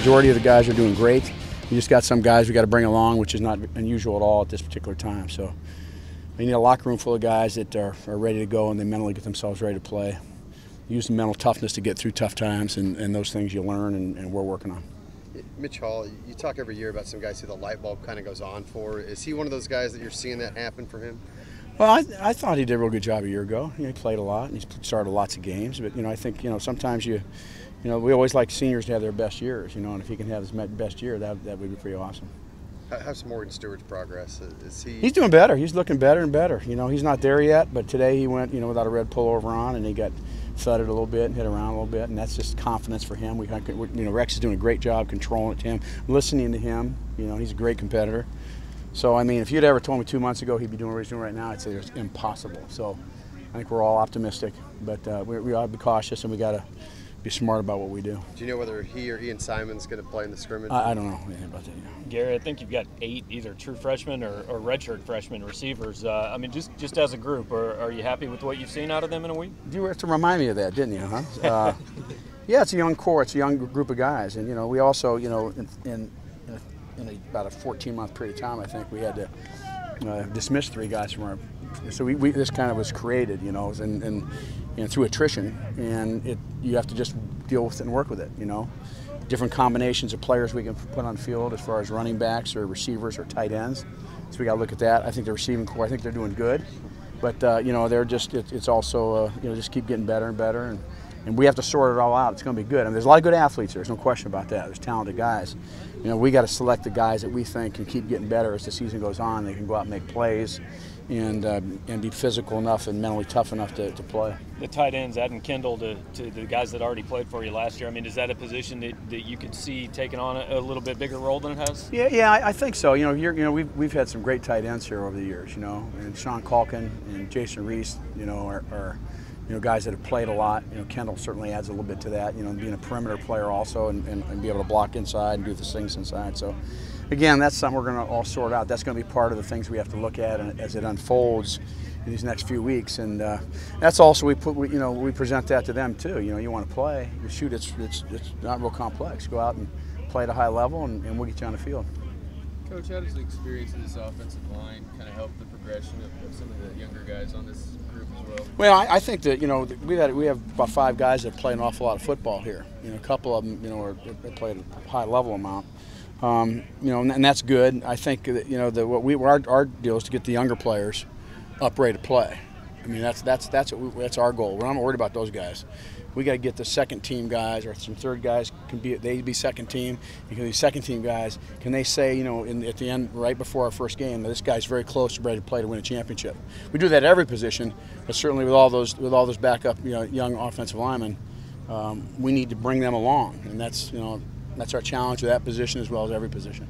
majority of the guys are doing great. You just got some guys we got to bring along, which is not unusual at all at this particular time. So we need a locker room full of guys that are ready to go and they mentally get themselves ready to play. Use the mental toughness to get through tough times, and those things you learn, and we're working on. Mitch Hall, you talk every year about some guys who the light bulb kind of goes on for. Is he one of those guys that you're seeing that happen for him? Well, I thought he did a real good job a year ago. He played a lot, and he started lots of games. But I think sometimes we always like seniors to have their best years. And if he can have his best year, that would be pretty awesome. How's Morgan Stewart's progress? Is he? He's doing better. He's looking better and better. He's not there yet, but today he went without a red pullover on, and he got thudded a little bit and hit around a little bit, and that's just confidence for him. Rex is doing a great job controlling it to him, listening to him. He's a great competitor. So I mean, if you'd ever told me 2 months ago he'd be doing what he's doing right now, I'd say it's impossible. So I think we're all optimistic, but we ought to be cautious, and we got to be smart about what we do. Do you know whether he or Ian Simon's going to play in the scrimmage? I don't know anything about that. Gary, I think you've got 8 either true freshmen or redshirt freshman receivers. I mean, just as a group, are you happy with what you've seen out of them in a week? You have to remind me of that, didn't you? Huh? Yeah, it's a young core. It's a young group of guys, and we also, in about a 14-month period of time, I think we had to dismiss 3 guys from our. So this kind of was created, and through attrition, and you have to just deal with it and work with it, Different combinations of players we can put on the field as far as running backs or receivers or tight ends. So we got to look at that. I think the receiving core, I think they're doing good, but they're just it's also just keep getting better and better, and we have to sort it all out. It's going to be good. I mean, there's a lot of good athletes there. There's no question about that. There's talented guys. We got to select the guys that we think can keep getting better as the season goes on. They can go out and make plays, and be physical enough and mentally tough enough to play. The tight ends, adding Kendall to the guys that already played for you last year, I mean, is that a position that you could see taking on a little bit bigger role than it has? Yeah, I think so. We've had some great tight ends here over the years, and Sean Calkin and Jason Reese, are guys that have played a lot. Kendall certainly adds a little bit to that, being a perimeter player also and be able to block inside and do the things inside. So, again, that's something we're going to all sort out. That's going to be part of the things we have to look at as it unfolds in these next few weeks. And that's also we present that to them too. You want to play, you shoot. It's not real complex. Go out and play at a high level, and we'll get you on the field. Coach, how does the experience of this offensive line kind of help the progression of some of the younger guys on this group as well? Well, I think that we have about 5 guys that play an awful lot of football here. A couple of them are played a high level amount. And that's good. I think that our deal is to get the younger players up ready to play. I mean, that's our goal. We're not worried about those guys. We got to get the second team guys or some third guys they be second team. Because these second team guys, can they say at the end right before our first game, this guy's very close to ready to play to win a championship. We do that at every position, but certainly with all those backup young offensive linemen, we need to bring them along, and that's our challenge at that position as well as every position.